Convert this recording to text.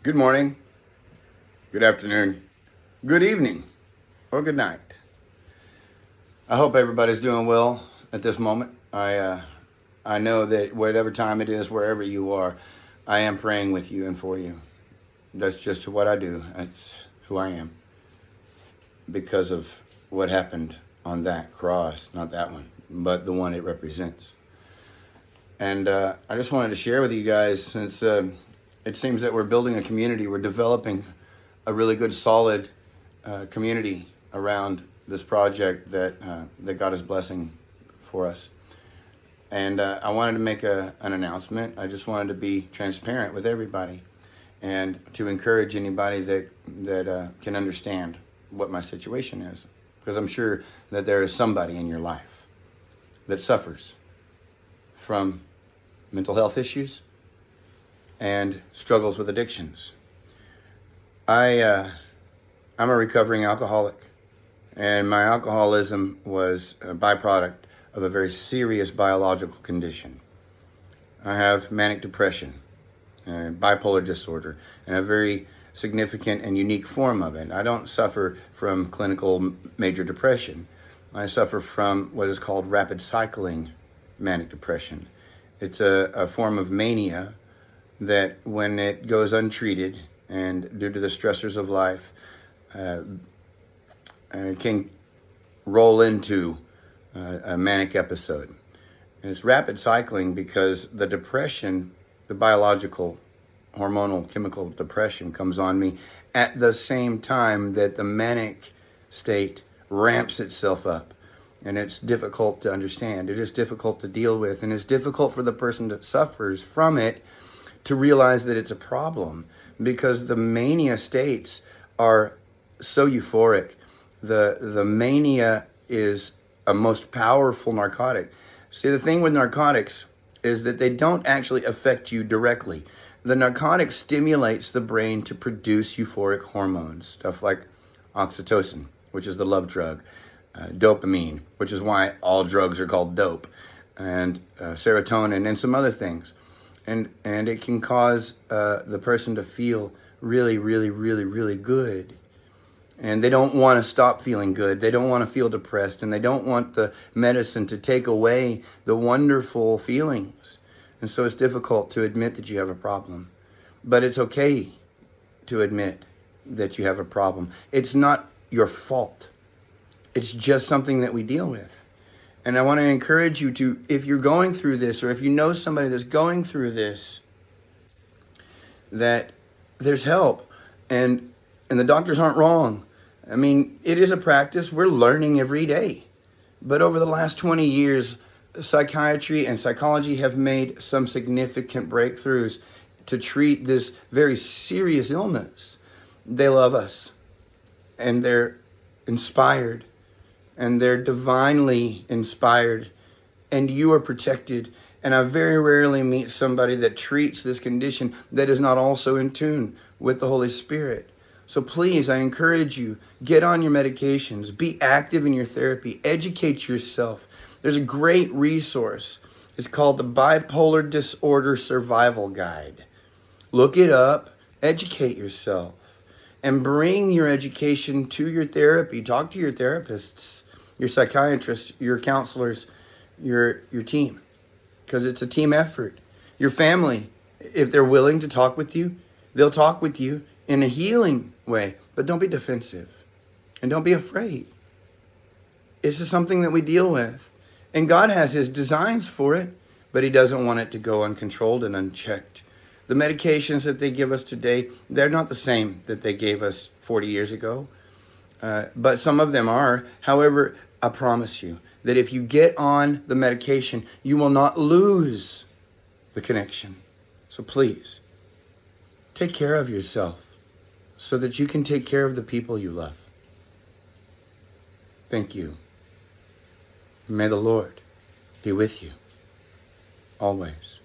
Good morning, good afternoon, good evening, or good night. I hope everybody's doing well at this moment. I know that whatever time it is, wherever you are, I am praying with you and for you. That's just what I do. That's who I am. Because of what happened on that cross, not that one, but the one it represents. And I just wanted to share with you guys, since it seems that we're building a community, we're developing a really good, solid community around this project that God is blessing for us. And I wanted to make an announcement. I just wanted to be transparent with everybody and to encourage anybody that can understand what my situation is. Because I'm sure that there is somebody in your life that suffers from mental health issues and struggles with addictions. I'm a recovering alcoholic, and my alcoholism was a byproduct of a very serious biological condition. I have manic depression, bipolar disorder, and a very significant and unique form of it. I don't suffer from clinical major depression. I suffer from what is called rapid cycling manic depression. It's a form of mania that, when it goes untreated and due to the stressors of life, can roll into a manic episode. And it's rapid cycling because the depression, the biological, hormonal, chemical depression, comes on me at the same time that the manic state ramps itself up. And it's difficult to understand. It is difficult to deal with. And it's difficult for the person that suffers from it to realize that it's a problem, because the mania states are so euphoric. The mania is a most powerful narcotic. See, the thing with narcotics is that they don't actually affect you directly. The narcotic stimulates the brain to produce euphoric hormones, stuff like oxytocin, which is the love drug, dopamine, which is why all drugs are called dope, and serotonin, and some other things. And it can cause the person to feel really, really, really, really good. And they don't want to stop feeling good. They don't want to feel depressed, and they don't want the medicine to take away the wonderful feelings. And so it's difficult to admit that you have a problem. But it's okay to admit that you have a problem. It's not your fault. It's just something that we deal with. And I want to encourage you to, if you're going through this, or if you know somebody that's going through this, that there's help. And the doctors aren't wrong. I mean, it is a practice. We're learning every day. But over the last 20 years, psychiatry and psychology have made some significant breakthroughs to treat this very serious illness. They love us, and they're inspired, and they're divinely inspired, and you are protected. And I very rarely meet somebody that treats this condition that is not also in tune with the Holy Spirit. So please, I encourage you, get on your medications, be active in your therapy, educate yourself. There's a great resource. It's called the Bipolar Disorder Survival Guide. Look it up, educate yourself, and bring your education to your therapy. Talk to your therapists, your psychiatrists, your counselors, your team, because it's a team effort. Your family, if they're willing to talk with you, they'll talk with you in a healing way. But don't be defensive, and don't be afraid. This is something that we deal with. And God has His designs for it, but He doesn't want it to go uncontrolled and unchecked. The medications that they give us today, they're not the same that they gave us 40 years ago. But some of them are. However, I promise you that if you get on the medication, you will not lose the connection. So please, take care of yourself so that you can take care of the people you love. Thank you. May the Lord be with you always.